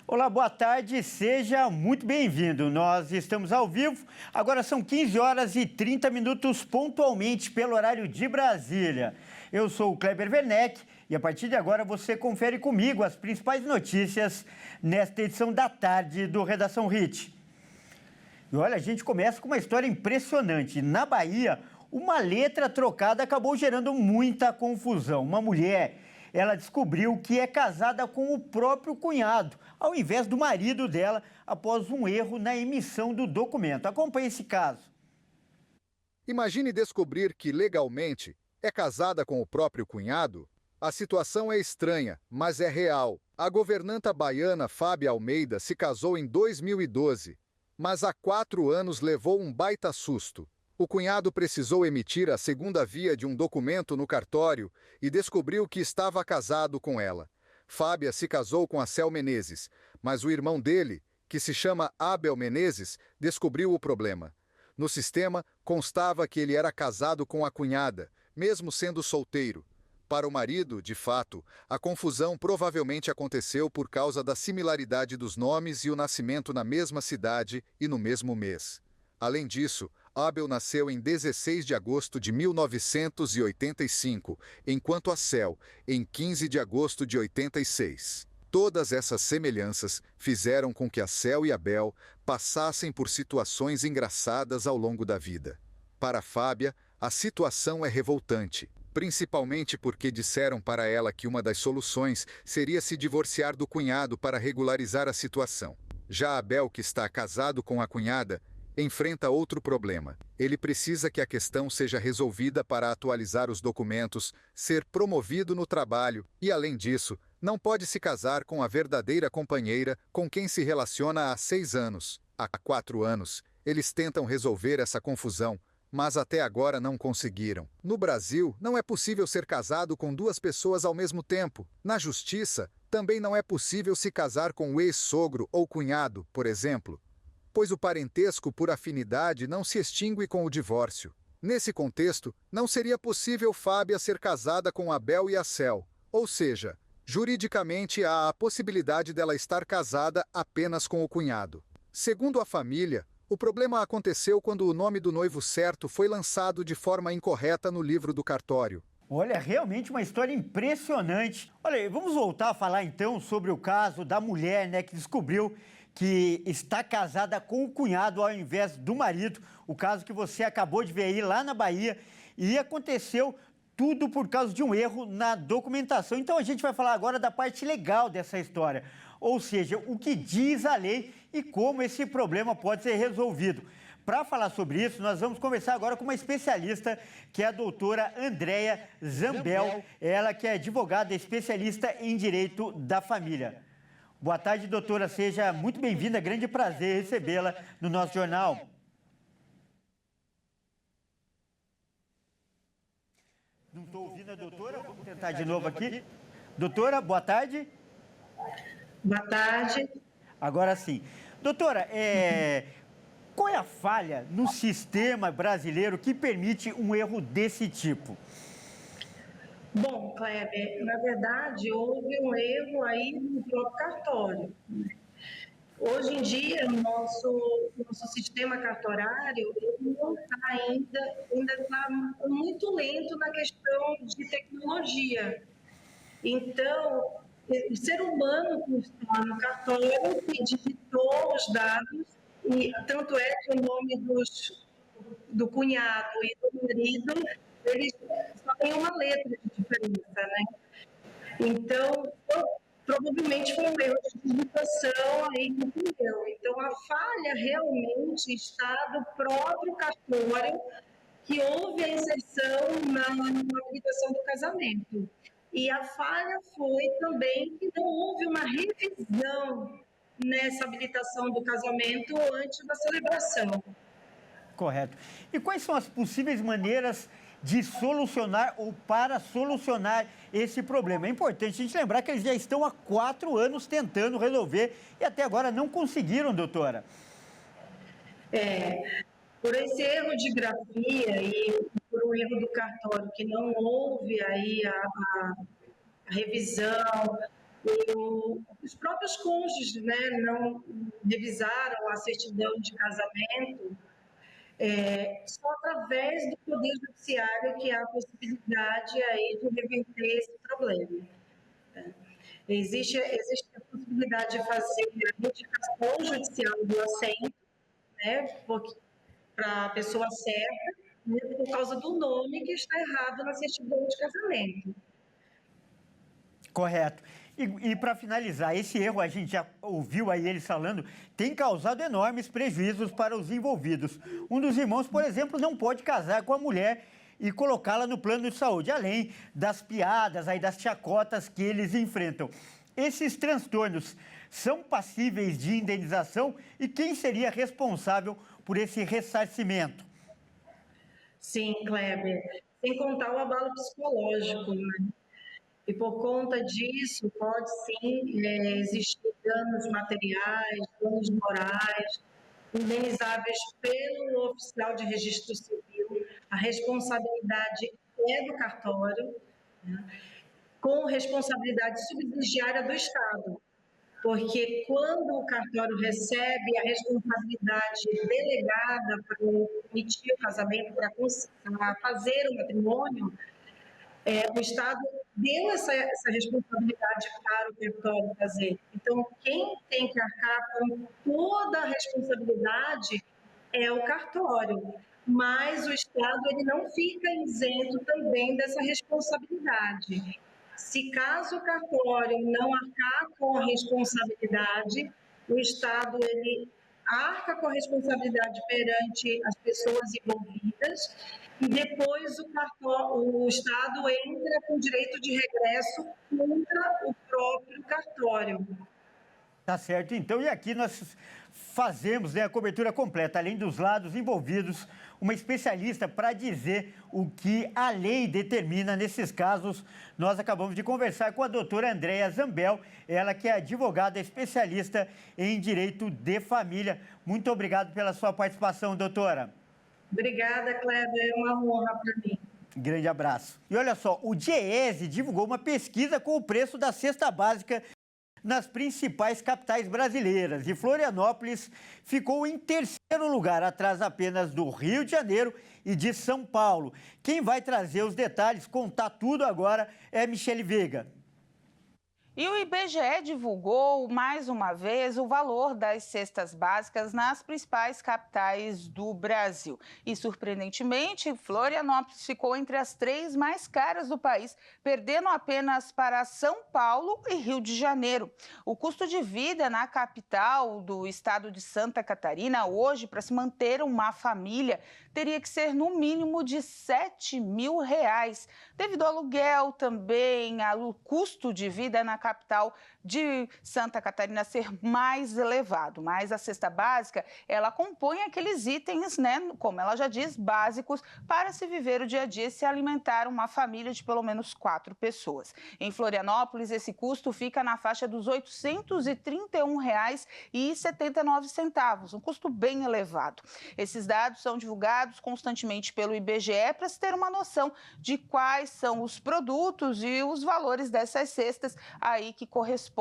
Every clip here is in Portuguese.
Olá, boa tarde, seja muito bem-vindo. Nós estamos ao vivo, agora são 15 horas e 30 minutos pontualmente pelo horário de Brasília. Eu sou o Kleber Werneck e a partir de agora você confere comigo as principais notícias nesta edição da tarde do Redação Hit. E olha, a gente começa com uma história impressionante. Na Bahia, uma letra trocada acabou gerando muita confusão. Uma mulher, ela descobriu que é casada com o próprio cunhado, ao invés do marido dela, após um erro na emissão do documento. Acompanhe esse caso. Imagine descobrir que, legalmente, é casada com o próprio cunhado. A situação é estranha, mas é real. A governanta baiana Fábia Almeida se casou em 2012, mas há 4 anos levou um baita susto. O cunhado precisou emitir a segunda via de um documento no cartório e descobriu que estava casado com ela. Fábia se casou com Acel Menezes, mas o irmão dele, que se chama Abel Menezes, descobriu o problema. No sistema, constava que ele era casado com a cunhada, mesmo sendo solteiro. Para o marido, de fato, a confusão provavelmente aconteceu por causa da similaridade dos nomes e o nascimento na mesma cidade e no mesmo mês. Além disso, Abel nasceu em 16 de agosto de 1985, enquanto Acel, em 15 de agosto de 86. Todas essas semelhanças fizeram com que Acel e Abel passassem por situações engraçadas ao longo da vida. Para Fábia, a situação é revoltante, principalmente porque disseram para ela que uma das soluções seria se divorciar do cunhado para regularizar a situação. Já Abel, que está casado com a cunhada, enfrenta outro problema. Ele precisa que a questão seja resolvida para atualizar os documentos, ser promovido no trabalho e, além disso, não pode se casar com a verdadeira companheira com quem se relaciona há 6 anos. Há 4 anos, eles tentam resolver essa confusão, mas até agora não conseguiram. No Brasil, não é possível ser casado com 2 pessoas ao mesmo tempo. Na justiça, também não é possível se casar com o ex-sogro ou cunhado, por exemplo, pois o parentesco por afinidade não se extingue com o divórcio. Nesse contexto, não seria possível Fábia ser casada com Abel e Acel, ou seja, juridicamente há a possibilidade dela estar casada apenas com o cunhado. Segundo a família, o problema aconteceu quando o nome do noivo certo foi lançado de forma incorreta no livro do cartório. Olha, realmente uma história impressionante. Olha, vamos voltar a falar então sobre o caso da mulher, né, que descobriu que está casada com o cunhado ao invés do marido. O caso que você acabou de ver aí lá na Bahia. E aconteceu tudo por causa de um erro na documentação. Então a gente vai falar agora da parte legal dessa história. Ou seja, o que diz a lei e como esse problema pode ser resolvido. Para falar sobre isso, nós vamos conversar agora com uma especialista, que é a doutora Andréia Zambel, ela que é advogada especialista em direito da família. Boa tarde, doutora, seja muito bem-vinda, grande prazer recebê-la no nosso jornal. Não estou ouvindo a doutora, vamos tentar de novo aqui. Doutora, boa tarde. Boa tarde. Agora sim. Doutora, qual é a falha no sistema brasileiro que permite um erro desse tipo? Bom, Kleber, na verdade, houve um erro aí no próprio cartório. Hoje em dia, o nosso sistema cartorário não está ainda está muito lento na questão de tecnologia. Então, o ser humano que está no cartório, que digitou os dados, e tanto é que o nome do cunhado e do marido, eles só têm uma letra de diferença, né? Então, provavelmente foi um erro de digitação aí que ocorreu. Então, a falha realmente está do próprio cartório, que houve a inserção na habilitação do casamento. E a falha foi também que não houve uma revisão nessa habilitação do casamento antes da celebração. Correto. E quais são as possíveis maneiras de solucionar ou para solucionar esse problema? É importante a gente lembrar que eles já estão há 4 anos tentando resolver e até agora não conseguiram, doutora. Por esse erro de grafia e por um erro do cartório que não houve aí a revisão Os próprios cônjuges, né, não revisaram a certidão de casamento, só através do Poder Judiciário que há a possibilidade aí de reverter esse problema. Existe a possibilidade de fazer a indicação judicial do assento, né, para a pessoa certa, né, por causa do nome que está errado na certidão de casamento. Correto. E para finalizar, esse erro, a gente já ouviu aí eles falando, tem causado enormes prejuízos para os envolvidos. Um dos irmãos, por exemplo, não pode casar com a mulher e colocá-la no plano de saúde, além das piadas, aí, das chacotas que eles enfrentam. Esses transtornos são passíveis de indenização e quem seria responsável por esse ressarcimento? Sim, Kleber. Sem contar o abalo psicológico, né? E por conta disso, pode sim existir danos materiais, danos morais, indenizáveis pelo oficial de registro civil. A responsabilidade é do cartório, né, com responsabilidade subsidiária do Estado. Porque quando o cartório recebe a responsabilidade delegada para emitir o casamento, para fazer o matrimônio, o Estado deu essa responsabilidade para o cartório fazer. Então, quem tem que arcar com toda a responsabilidade é o cartório, mas o Estado ele não fica isento também dessa responsabilidade. Se caso o cartório não arcar com a responsabilidade, o Estado ele arca com a responsabilidade perante as pessoas envolvidas e depois o Estado entra com direito de regresso contra o próprio cartório. Tá certo, então, e aqui nós fazemos, né, a cobertura completa, além dos lados envolvidos, uma especialista para dizer o que a lei determina nesses casos. Nós acabamos de conversar com a doutora Andréa Zambel, ela que é advogada especialista em direito de família. Muito obrigado pela sua participação, doutora. Obrigada, Kleber, é uma honra para mim. Grande abraço. E olha só, o DIEESE divulgou uma pesquisa com o preço da cesta básica nas principais capitais brasileiras. E Florianópolis ficou em terceiro lugar, atrás apenas do Rio de Janeiro e de São Paulo. Quem vai trazer os detalhes, contar tudo agora, é Michele Veiga. E o IBGE divulgou mais uma vez o valor das cestas básicas nas principais capitais do Brasil. E, surpreendentemente, Florianópolis ficou entre as 3 mais caras do país, perdendo apenas para São Paulo e Rio de Janeiro. O custo de vida na capital do estado de Santa Catarina, hoje, para se manter uma família, teria que ser no mínimo de R$7 mil, devido ao aluguel também, ao custo de vida na capital de Santa Catarina ser mais elevado. Mas a cesta básica, ela compõe aqueles itens, né, como ela já diz, básicos para se viver o dia a dia e se alimentar uma família de pelo menos 4 pessoas. Em Florianópolis, esse custo fica na faixa dos R$ 831,79, um custo bem elevado. Esses dados são divulgados constantemente pelo IBGE para se ter uma noção de quais são os produtos e os valores dessas cestas aí que correspondem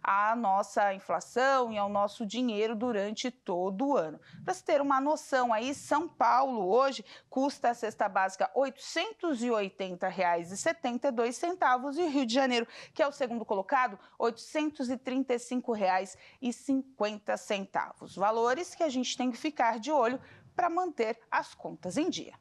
à nossa inflação e ao nosso dinheiro durante todo o ano. Para se ter uma noção aí, São Paulo hoje custa a cesta básica R$ 880,72 e Rio de Janeiro, que é o segundo colocado, R$ 835,50. Valores que a gente tem que ficar de olho para manter as contas em dia.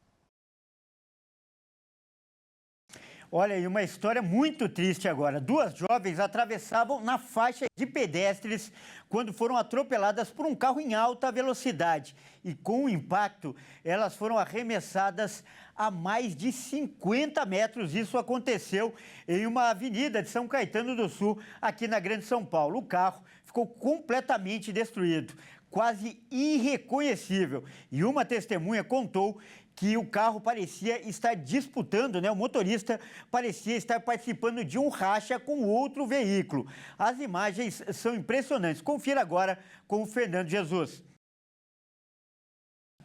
Olha aí, uma história muito triste agora. 2 jovens atravessavam na faixa de pedestres quando foram atropeladas por um carro em alta velocidade. E com o impacto, elas foram arremessadas a mais de 50 metros. Isso aconteceu em uma avenida de São Caetano do Sul, aqui na Grande São Paulo. O carro ficou completamente destruído, quase irreconhecível. E uma testemunha contou que o carro parecia estar disputando, né? O motorista parecia estar participando de um racha com outro veículo. As imagens são impressionantes. Confira agora com o Fernando Jesus.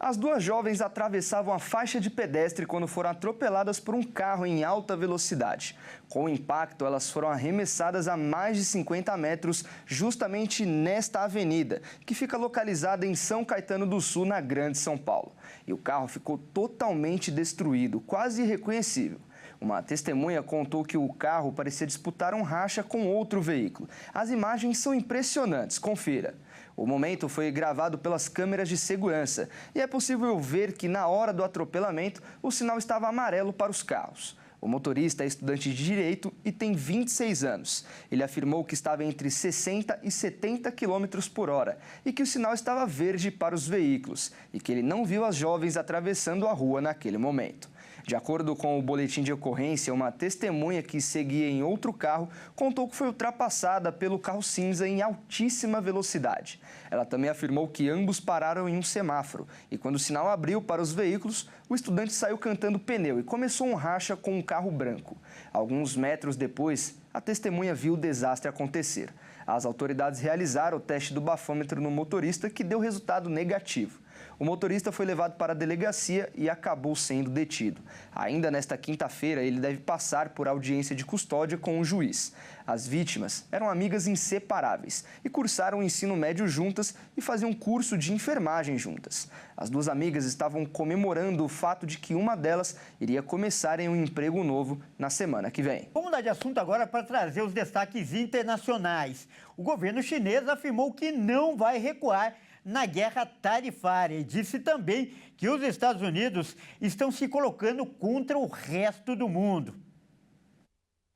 As duas jovens atravessavam a faixa de pedestre quando foram atropeladas por um carro em alta velocidade. Com o impacto, elas foram arremessadas a mais de 50 metros justamente nesta avenida, que fica localizada em São Caetano do Sul, na Grande São Paulo. E o carro ficou totalmente destruído, quase irreconhecível. Uma testemunha contou que o carro parecia disputar um racha com outro veículo. As imagens são impressionantes, confira. O momento foi gravado pelas câmeras de segurança e é possível ver que na hora do atropelamento o sinal estava amarelo para os carros. O motorista é estudante de Direito e tem 26 anos. Ele afirmou que estava entre 60 e 70 km por hora e que o sinal estava verde para os veículos e que ele não viu as jovens atravessando a rua naquele momento. De acordo com o boletim de ocorrência, uma testemunha que seguia em outro carro contou que foi ultrapassada pelo carro cinza em altíssima velocidade. Ela também afirmou que ambos pararam em um semáforo e quando o sinal abriu para os veículos, o estudante saiu cantando pneu e começou um racha com um carro branco. Alguns metros depois, a testemunha viu o desastre acontecer. As autoridades realizaram o teste do bafômetro no motorista, que deu resultado negativo. O motorista foi levado para a delegacia e acabou sendo detido. Ainda nesta quinta-feira, ele deve passar por audiência de custódia com o juiz. As vítimas eram amigas inseparáveis e cursaram o ensino médio juntas e faziam curso de enfermagem juntas. As duas amigas estavam comemorando o fato de que uma delas iria começar em um emprego novo na semana que vem. Vamos mudar de assunto agora para trazer os destaques internacionais. O governo chinês afirmou que não vai recuar na guerra tarifária e disse também que os Estados Unidos estão se colocando contra o resto do mundo.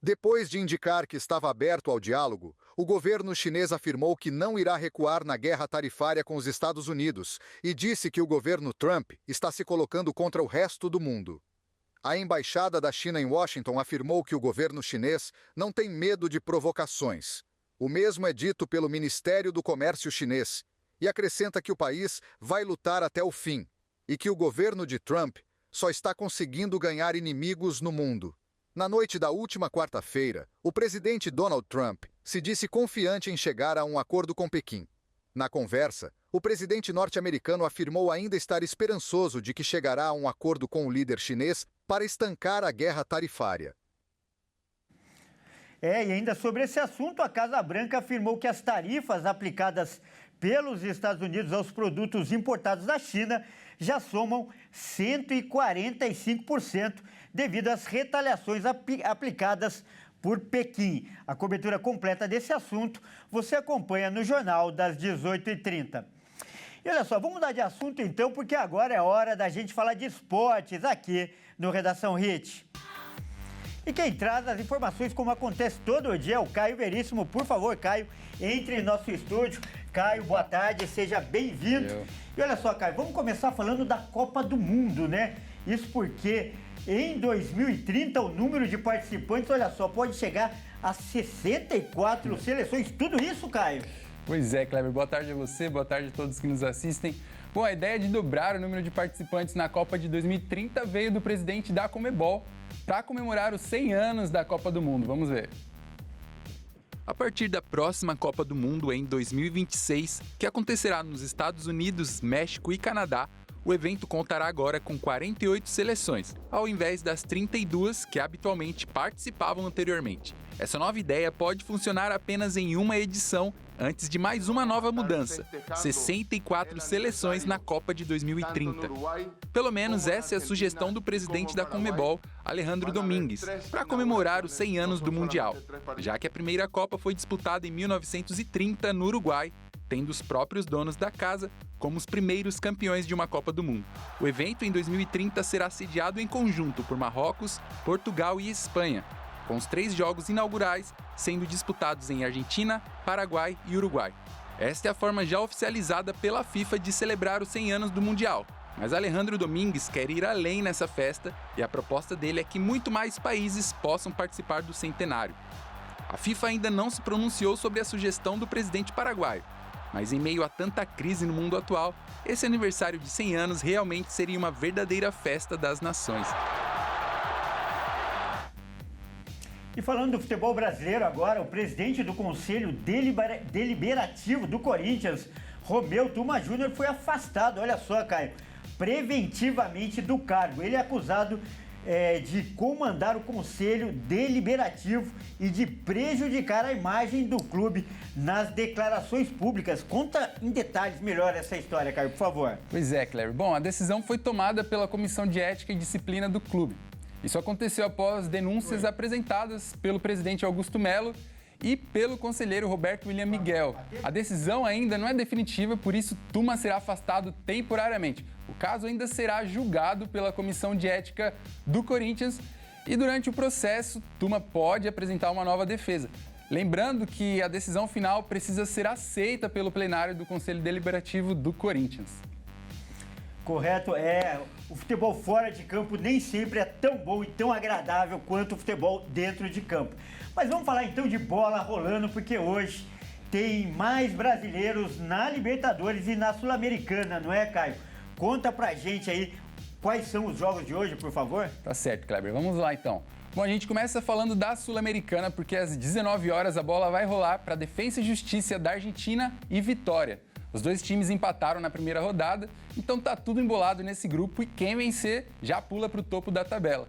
Depois de indicar que estava aberto ao diálogo, o governo chinês afirmou que não irá recuar na guerra tarifária com os Estados Unidos e disse que o governo Trump está se colocando contra o resto do mundo. A embaixada da China em Washington afirmou que o governo chinês não tem medo de provocações. O mesmo é dito pelo Ministério do Comércio chinês e acrescenta que o país vai lutar até o fim e que o governo de Trump só está conseguindo ganhar inimigos no mundo. Na noite da última quarta-feira, o presidente Donald Trump se disse confiante em chegar a um acordo com Pequim. Na conversa, o presidente norte-americano afirmou ainda estar esperançoso de que chegará a um acordo com o líder chinês para estancar a guerra tarifária. E ainda sobre esse assunto, a Casa Branca afirmou que as tarifas aplicadas pelos Estados Unidos aos produtos importados da China já somam 145% devido às retaliações aplicadas por Pequim. A cobertura completa desse assunto você acompanha no Jornal das 18h30. E olha só, vamos mudar de assunto então, porque agora é hora da gente falar de esportes aqui no Redação Hit. E quem traz as informações, como acontece todo dia, é o Caio Veríssimo. Por favor, Caio, entre em nosso estúdio. Caio, boa tarde, seja bem-vindo. E olha só, Caio, vamos começar falando da Copa do Mundo, né? Isso porque em 2030 o número de participantes, olha só, pode chegar a 64 seleções. Tudo isso, Caio? Pois é, Kleber. Boa tarde a você, boa tarde a todos que nos assistem. Bom, a ideia de dobrar o número de participantes na Copa de 2030 veio do presidente da Conmebol para comemorar os 100 anos da Copa do Mundo. Vamos ver. A partir da próxima Copa do Mundo em 2026, que acontecerá nos Estados Unidos, México e Canadá, o evento contará agora com 48 seleções, ao invés das 32 que habitualmente participavam anteriormente. Essa nova ideia pode funcionar apenas em uma edição, antes de mais uma nova mudança: 64 seleções na Copa de 2030. Pelo menos essa é a sugestão do presidente da Conmebol, Alejandro Domingues, para comemorar os 100 anos do Mundial, já que a primeira Copa foi disputada em 1930 no Uruguai, tendo os próprios donos da casa como os primeiros campeões de uma Copa do Mundo. O evento em 2030 será sediado em conjunto por Marrocos, Portugal e Espanha, com os 3 jogos inaugurais sendo disputados em Argentina, Paraguai e Uruguai. Esta é a forma já oficializada pela FIFA de celebrar os 100 anos do Mundial, mas Alejandro Domingues quer ir além nessa festa e a proposta dele é que muito mais países possam participar do centenário. A FIFA ainda não se pronunciou sobre a sugestão do presidente paraguaio, mas em meio a tanta crise no mundo atual, esse aniversário de 100 anos realmente seria uma verdadeira festa das nações. E falando do futebol brasileiro agora, o presidente do Conselho Deliberativo do Corinthians, Romeu Tuma Júnior, foi afastado, olha só, Caio, preventivamente do cargo. Ele é acusado de comandar o Conselho Deliberativo e de prejudicar a imagem do clube nas declarações públicas. Conta em detalhes melhor essa história, Caio, por favor. Pois é, Cleber. Bom, a decisão foi tomada pela Comissão de Ética e Disciplina do clube. Isso aconteceu após denúncias apresentadas pelo presidente Augusto Melo e pelo conselheiro Roberto William Miguel. A decisão ainda não é definitiva, por isso Tuma será afastado temporariamente. O caso ainda será julgado pela Comissão de Ética do Corinthians e durante o processo, Tuma pode apresentar uma nova defesa. Lembrando que a decisão final precisa ser aceita pelo plenário do Conselho Deliberativo do Corinthians. Correto, o futebol fora de campo nem sempre é tão bom e tão agradável quanto o futebol dentro de campo. Mas vamos falar então de bola rolando, porque hoje tem mais brasileiros na Libertadores e na Sul-Americana, não é, Caio? Conta pra gente aí quais são os jogos de hoje, por favor. Tá certo, Kleber. Vamos lá então. Bom, a gente começa falando da Sul-Americana, porque às 19 horas a bola vai rolar para Defensa e Justiça da Argentina e Vitória. Os dois times empataram na primeira rodada, então tá tudo embolado nesse grupo e quem vencer já pula para o topo da tabela.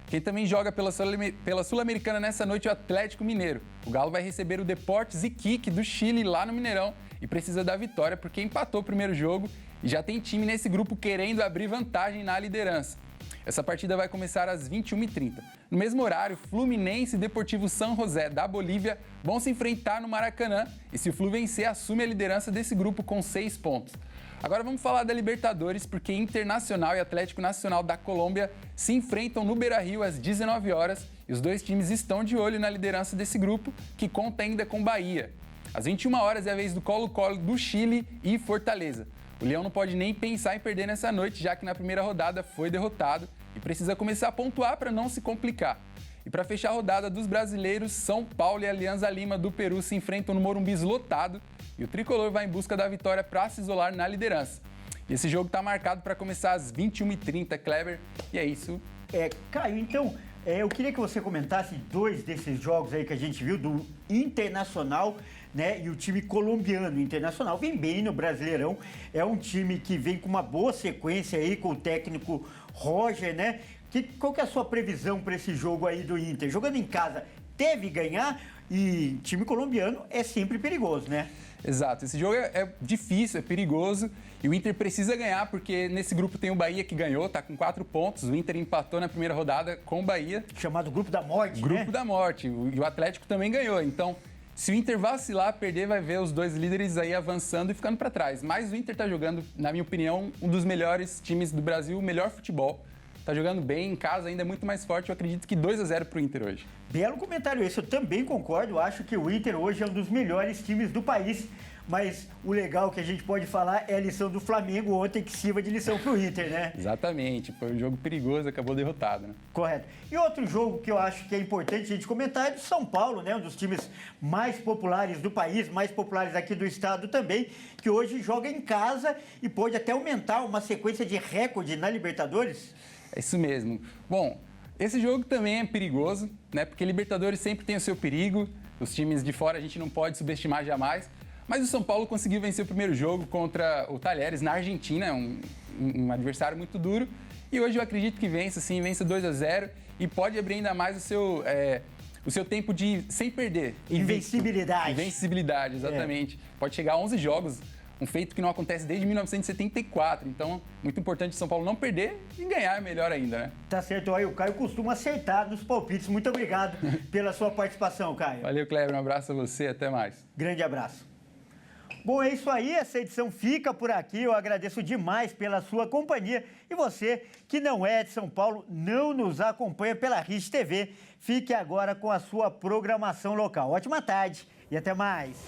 Quem também joga pela Sul-Americana nessa noite é o Atlético Mineiro. O Galo vai receber o Deportes Iquique do Chile lá no Mineirão e precisa da vitória porque empatou o primeiro jogo e já tem time nesse grupo querendo abrir vantagem na liderança. Essa partida vai começar às 21h30. No mesmo horário, Fluminense e Deportivo San José da Bolívia vão se enfrentar no Maracanã e se o Flu vencer, assume a liderança desse grupo com 6 pontos. Agora vamos falar da Libertadores, porque Internacional e Atlético Nacional da Colômbia se enfrentam no Beira-Rio às 19 horas e os dois times estão de olho na liderança desse grupo, que conta ainda com Bahia. Às 21 horas é a vez do Colo-Colo do Chile e Fortaleza. O Leão não pode nem pensar em perder nessa noite, já que na primeira rodada foi derrotado e precisa começar a pontuar para não se complicar. E para fechar a rodada dos brasileiros, São Paulo e Alianza Lima do Peru se enfrentam no Morumbi lotado e o tricolor vai em busca da vitória para se isolar na liderança. E esse jogo está marcado para começar às 21h30, Kleber, e é isso. Caio, então, eu queria que você comentasse 2 desses jogos aí que a gente viu, do Internacional, né, e o time colombiano. O Internacional vem bem no Brasileirão, é um time que vem com uma boa sequência aí com o técnico Roger, né? Qual que é a sua previsão para esse jogo aí do Inter? Jogando em casa, deve ganhar e time colombiano é sempre perigoso, né? Exato, esse jogo é difícil, é perigoso e o Inter precisa ganhar porque nesse grupo tem o Bahia que ganhou, tá com 4 pontos, o Inter empatou na primeira rodada com o Bahia. Chamado Grupo da Morte, né? Grupo da Morte, e o Atlético também ganhou, então se o Inter vacilar, perder, vai ver os dois líderes aí avançando e ficando para trás. Mas o Inter tá jogando, na minha opinião, um dos melhores times do Brasil, o melhor futebol. Tá jogando bem, em casa ainda é muito mais forte. Eu acredito que 2-0 pro Inter hoje. Belo comentário esse, eu também concordo. Acho que o Inter hoje é um dos melhores times do país. Mas o legal que a gente pode falar é a lição do Flamengo ontem, que sirva de lição pro Inter, né? Exatamente, foi um jogo perigoso, acabou derrotado, né? Correto. E outro jogo que eu acho que é importante a gente comentar é do São Paulo, né? Um dos times mais populares do país, mais populares aqui do estado também, que hoje joga em casa e pode até aumentar uma sequência de recorde na Libertadores. É isso mesmo. Bom, esse jogo também é perigoso, né? Porque Libertadores sempre tem o seu perigo, os times de fora a gente não pode subestimar jamais. Mas o São Paulo conseguiu vencer o primeiro jogo contra o Talheres na Argentina, um adversário muito duro. E hoje eu acredito que vence 2-0 e pode abrir ainda mais o seu tempo de sem perder. Invencibilidade. Invencibilidade, exatamente. Pode chegar a 11 jogos, um feito que não acontece desde 1974. Então, muito importante o São Paulo não perder e ganhar melhor ainda, né? Tá certo. Aí o Caio costuma acertar nos palpites. Muito obrigado pela sua participação, Caio. Valeu, Kleber. Um abraço a você. Até mais. Grande abraço. Bom, é isso aí, essa edição fica por aqui. Eu agradeço demais pela sua companhia. E você que não é de São Paulo, não nos acompanha pela RIS TV, fique agora com a sua programação local. Ótima tarde e até mais.